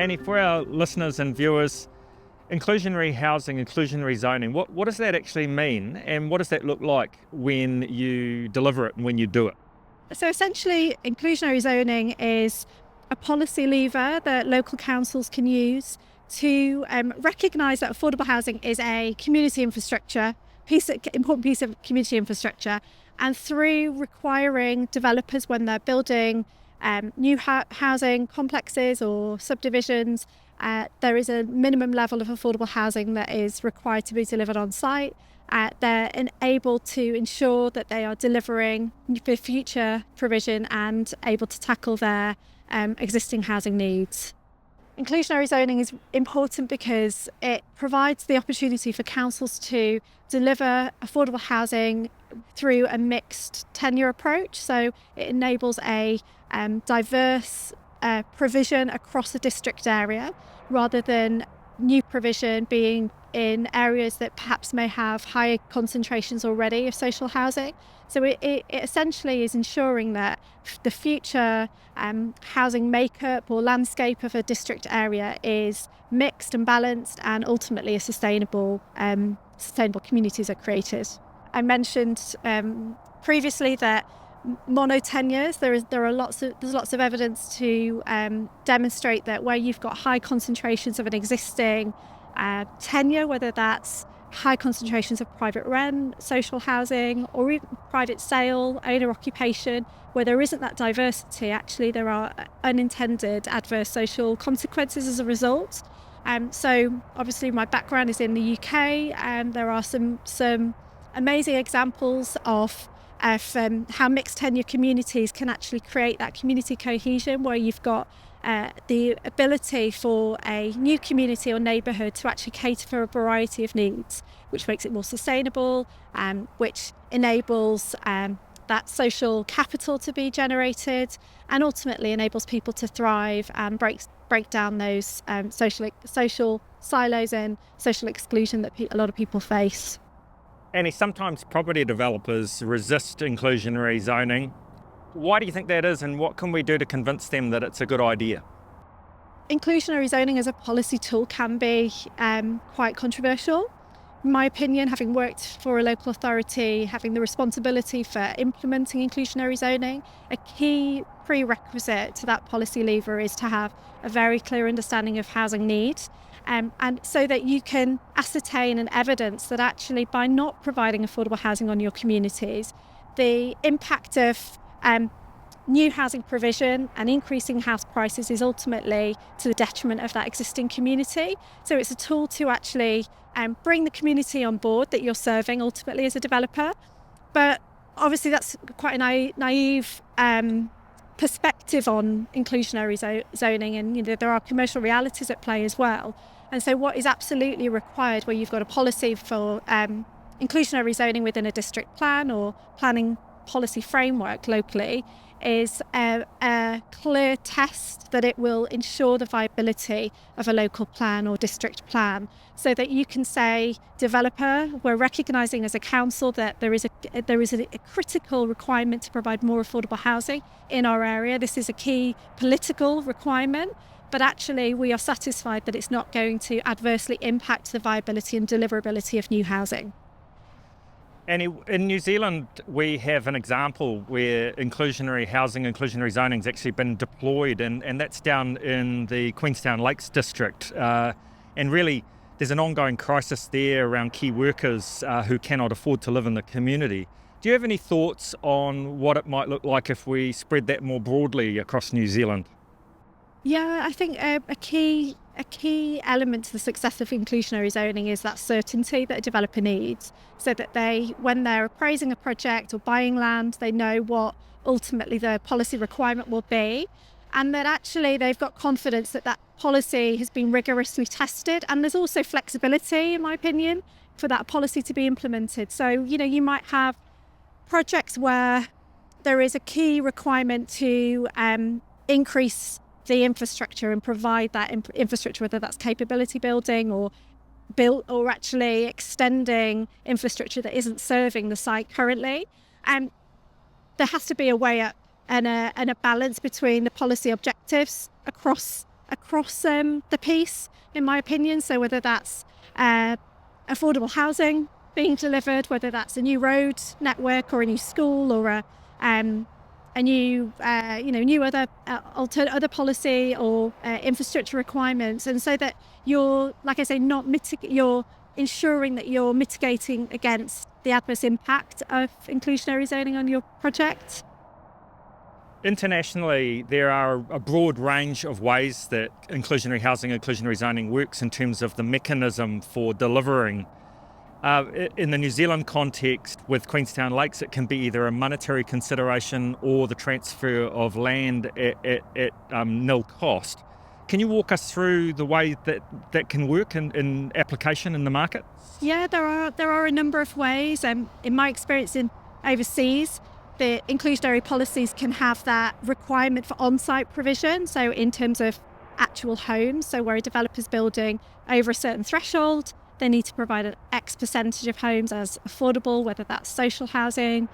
Annie, for our listeners and viewers, inclusionary housing, inclusionary zoning, what does that actually mean, and what does that look like when you deliver it and when you do it? So essentially, inclusionary zoning is a policy lever that local councils can use to recognise that affordable housing is a community infrastructure, important piece of community infrastructure, and through requiring developers when they're building new housing complexes or subdivisions, there is a minimum level of affordable housing that is required to be delivered on site. They're able to ensure that they are delivering for future provision and able to tackle their existing housing needs. Inclusionary zoning is important because it provides the opportunity for councils to deliver affordable housing through a mixed tenure approach. So it enables a diverse provision across a district area rather than new provision being in areas that perhaps may have higher concentrations already of social housing. So it essentially is ensuring that the future housing makeup or landscape of a district area is mixed and balanced, and ultimately a sustainable communities are created. I mentioned previously that mono-tenures, there's lots of evidence to demonstrate that where you've got high concentrations of an existing tenure, whether that's high concentrations of private rent, social housing, or even private sale, owner occupation, where there isn't that diversity, actually there are unintended adverse social consequences as a result. So obviously my background is in the UK, and there are some amazing examples of how mixed tenure communities can actually create that community cohesion, where you've got the ability for a new community or neighbourhood to actually cater for a variety of needs, which makes it more sustainable, which enables that social capital to be generated, and ultimately enables people to thrive and break down those social silos and social exclusion that a lot of people face. Annie, sometimes property developers resist inclusionary zoning. Why do you think that is, and what can we do to convince them that it's a good idea? Inclusionary zoning as a policy tool can be quite controversial. In my opinion, having worked for a local authority, having the responsibility for implementing inclusionary zoning, a key prerequisite to that policy lever is to have a very clear understanding of housing needs. And so that you can ascertain and evidence that actually by not providing affordable housing on your communities, the impact of new housing provision and increasing house prices is ultimately to the detriment of that existing community. So it's a tool to actually bring the community on board that you're serving ultimately as a developer. But obviously that's quite a naive perspective on inclusionary zoning, and there are commercial realities at play as well. And so what is absolutely required where you've got a policy for inclusionary zoning within a district plan or planning policy framework locally is a clear test that it will ensure the viability of a local plan or district plan, so that you can say, developer, we're recognising as a council that there is a critical requirement to provide more affordable housing in our area. This is a key political requirement, but actually we are satisfied that it's not going to adversely impact the viability and deliverability of new housing. And in New Zealand, we have an example where inclusionary housing, inclusionary zoning has actually been deployed, and that's down in the Queenstown Lakes district. And really, there's an ongoing crisis there around key workers who cannot afford to live in the community. Do you have any thoughts on what it might look like if we spread that more broadly across New Zealand? Yeah, I think a key element to the success of inclusionary zoning is that certainty that a developer needs, so that when they're appraising a project or buying land, they know what ultimately the policy requirement will be, and that actually they've got confidence that that policy has been rigorously tested, and there's also flexibility, in my opinion, for that policy to be implemented. So, you might have projects where there is a key requirement to increase the infrastructure and provide that infrastructure, whether that's capability building or actually extending infrastructure that isn't serving the site currently. There has to be a way up and a balance between the policy objectives across across the piece, in my opinion. So whether that's affordable housing being delivered, whether that's a new road network or a new school or a new new other policy or infrastructure requirements, and so that you're, like I say, you're ensuring that you're mitigating against the adverse impact of inclusionary zoning on your project. Internationally, there are a broad range of ways that inclusionary housing, inclusionary zoning works in terms of the mechanism for delivering. In the New Zealand context, with Queenstown Lakes, it can be either a monetary consideration or the transfer of land at nil cost. Can you walk us through the way that can work in application in the market? Yeah, there are a number of ways. In my experience in overseas, the inclusionary policies can have that requirement for on-site provision. So in terms of actual homes, so where a developer's building over a certain threshold, they need to provide an X percentage of homes as affordable, whether that's social housing,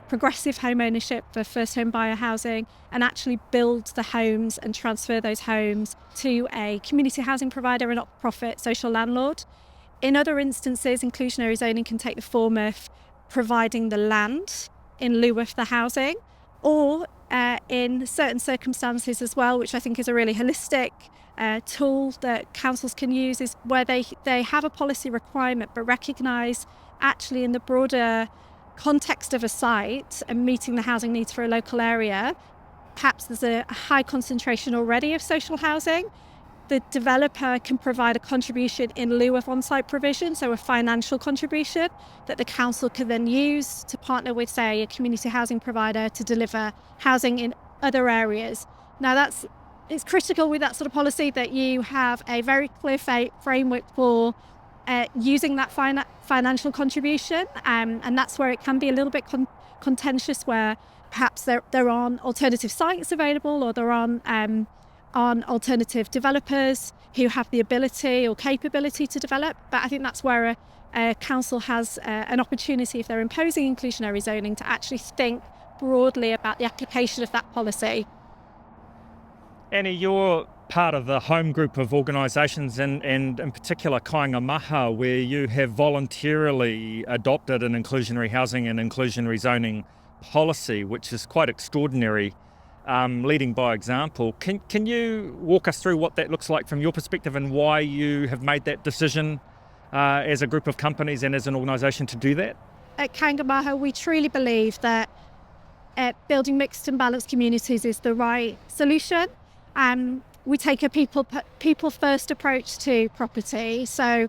progressive home ownership for first home buyer housing, and actually build the homes and transfer those homes to a community housing provider, a not-for-profit social landlord. In other instances, inclusionary zoning can take the form of providing the land in lieu of the housing, or in certain circumstances as well, which I think is a really holistic tool that councils can use, is where they have a policy requirement but recognise actually in the broader context of a site and meeting the housing needs for a local area, perhaps there's a high concentration already of social housing. The developer can provide a contribution in lieu of on-site provision, so a financial contribution that the council can then use to partner with, say, a community housing provider to deliver housing in other areas. Now it's critical with that sort of policy that you have a very clear framework for using that financial contribution, and that's where it can be a little bit contentious, where perhaps there aren't alternative sites available, or there aren't on alternative developers who have the ability or capability to develop. But I think that's where a council has an opportunity, if they're imposing inclusionary zoning, to actually think broadly about the application of that policy. Annie, you're part of the home group of organisations, and in particular Kāinga Maha, where you have voluntarily adopted an inclusionary housing and inclusionary zoning policy, which is quite extraordinary. Leading by example. Can you walk us through what that looks like from your perspective, and why you have made that decision as a group of companies and as an organisation to do that? At Kāinga Maha, we truly believe that building mixed and balanced communities is the right solution. We take a people first approach to property. So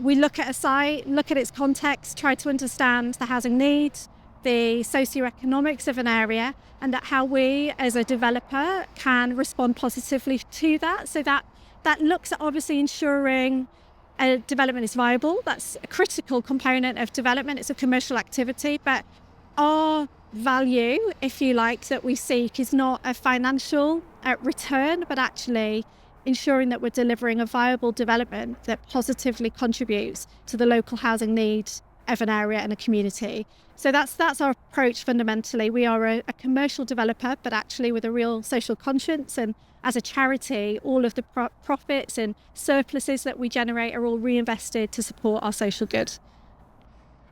we look at a site, look at its context, try to understand the housing needs, the socioeconomics of an area, and that how we as a developer can respond positively to that. So that looks at obviously ensuring a development is viable. That's a critical component of development. It's a commercial activity, but our value, if you like, that we seek is not a financial return, but actually ensuring that we're delivering a viable development that positively contributes to the local housing needs of an area and a community. So that's our approach fundamentally. We are a commercial developer, but actually with a real social conscience, and as a charity, all of the profits and surpluses that we generate are all reinvested to support our social good.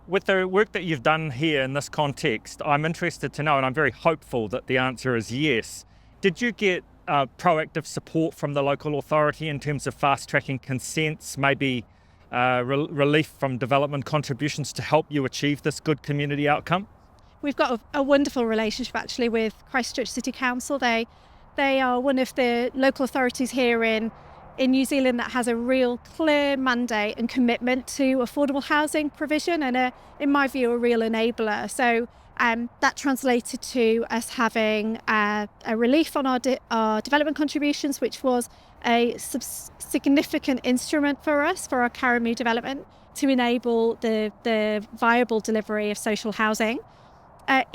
With the work that you've done here in this context, I'm interested to know, and I'm very hopeful that the answer is yes, did you get proactive support from the local authority in terms of fast-tracking consents, maybe relief from development contributions to help you achieve this good community outcome? We've got a wonderful relationship actually with Christchurch City Council. They are one of the local authorities here in New Zealand that has a real clear mandate and commitment to affordable housing provision, and in my view, a real enabler. So that translated to us having a relief on our development contributions, which was a significant instrument for us for our Karamu development to enable the viable delivery of social housing.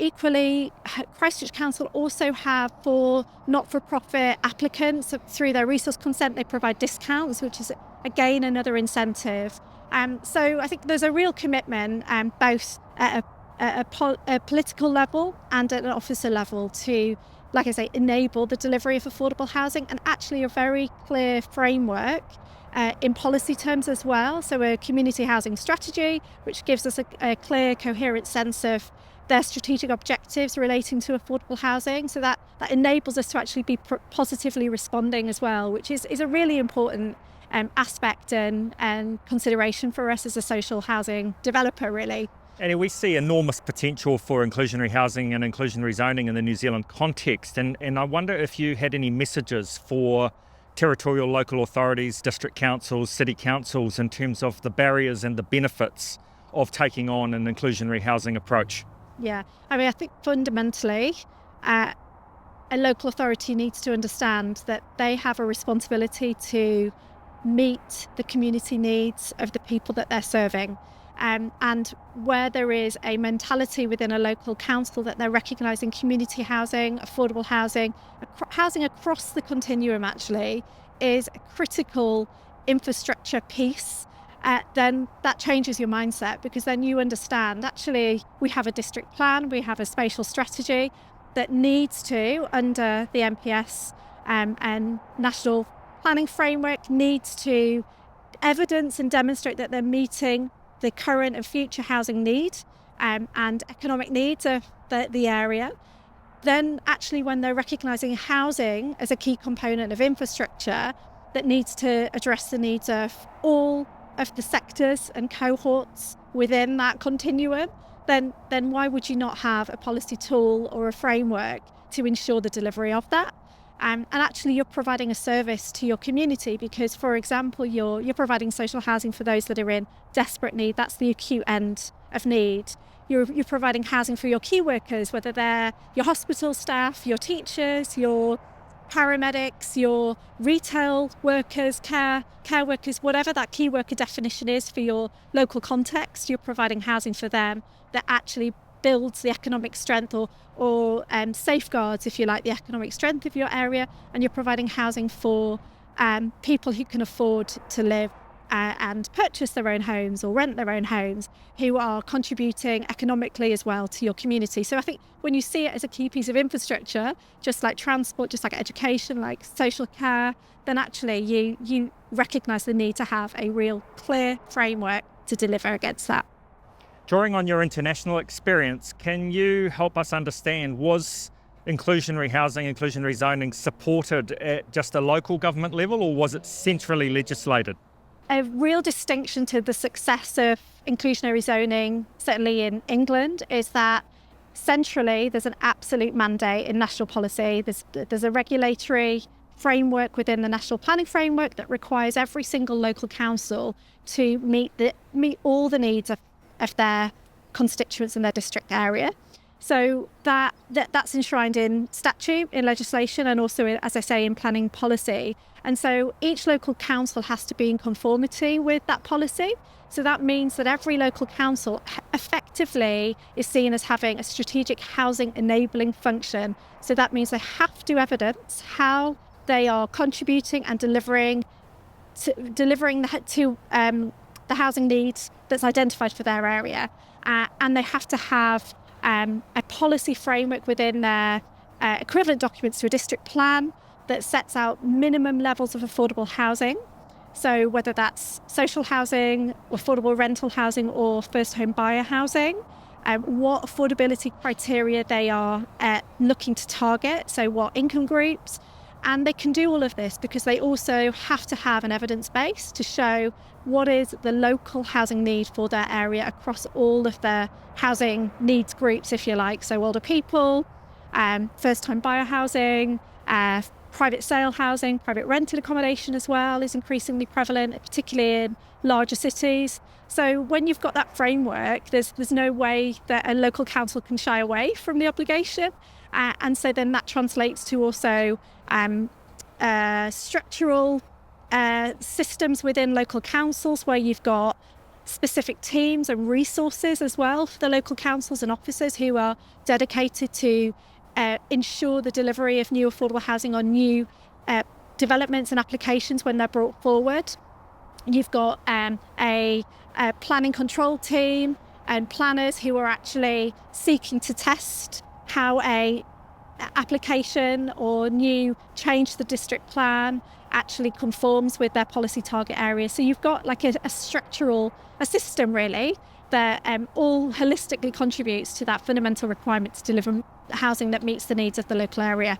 Equally, Christchurch Council also have, for not-for-profit applicants, through their resource consent, they provide discounts, which is again another incentive. So I think there's a real commitment, both at a political level and at an officer level, to like I say, enable the delivery of affordable housing, and actually a very clear framework in policy terms as well. So a community housing strategy, which gives us a clear, coherent sense of their strategic objectives relating to affordable housing. So that enables us to actually be positively responding as well, which is a really important aspect and consideration for us as a social housing developer, really. And we see enormous potential for inclusionary housing and inclusionary zoning in the New Zealand context. And I wonder if you had any messages for territorial local authorities, district councils, city councils, in terms of the barriers and the benefits of taking on an inclusionary housing approach. Yeah, I mean, I think fundamentally, a local authority needs to understand that they have a responsibility to meet the community needs of the people that they're serving. And where there is a mentality within a local council that they're recognising community housing, affordable housing, housing across the continuum actually is a critical infrastructure piece, then that changes your mindset, because then you understand actually we have a district plan, we have a spatial strategy that needs to, under the NPS and national planning framework, needs to evidence and demonstrate that they're meeting the current and future housing need and economic needs of the area. Then actually when they're recognising housing as a key component of infrastructure that needs to address the needs of all of the sectors and cohorts within that continuum, then why would you not have a policy tool or a framework to ensure the delivery of that? And actually you're providing a service to your community, because, for example, you're providing social housing for those that are in desperate need. That's the acute end of need. You're providing housing for your key workers, whether they're your hospital staff, your teachers, your paramedics, your retail workers, care workers, whatever that key worker definition is for your local context. You're providing housing for them that actually builds the economic strength or safeguards, if you like, the economic strength of your area, and you're providing housing for people who can afford to live and purchase their own homes or rent their own homes, who are contributing economically as well to your community. So I think when you see it as a key piece of infrastructure, just like transport, just like education, like social care, then actually you recognise the need to have a real clear framework to deliver against that. Drawing on your international experience, can you help us understand, was inclusionary housing, inclusionary zoning supported at just a local government level, or was it centrally legislated? A real distinction to the success of inclusionary zoning, certainly in England, is that centrally there's an absolute mandate in national policy. There's a regulatory framework within the national planning framework that requires every single local council to meet all the needs of their constituents in their district area. So that's enshrined in statute, in legislation, and also, as I say, in planning policy. And so each local council has to be in conformity with that policy. So that means that every local council effectively is seen as having a strategic housing enabling function. So that means they have to evidence how they are contributing and delivering to the housing needs that's identified for their area. And they have to have a policy framework within their equivalent documents to a district plan that sets out minimum levels of affordable housing. So whether that's social housing, affordable rental housing, or first home buyer housing, what affordability criteria they are looking to target, so what income groups. And they can do all of this because they also have to have an evidence base to show what is the local housing need for their area across all of their housing needs groups, if you like. So older people, first-time buyer housing, private sale housing, private rented accommodation as well is increasingly prevalent, particularly in larger cities. So when you've got that framework, there's no way that a local council can shy away from the obligation. And so then that translates to also structural systems within local councils where you've got specific teams and resources as well for the local councils and officers who are dedicated to ensure the delivery of new affordable housing on new developments and applications when they're brought forward. You've got a planning control team and planners who are actually seeking to test how a application or new change to the district plan actually conforms with their policy target area. So you've got like a system really that all holistically contributes to that fundamental requirement to deliver housing that meets the needs of the local area.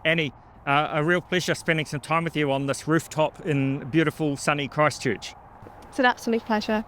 Annie, a real pleasure spending some time with you on this rooftop in beautiful sunny Christchurch. It's an absolute pleasure.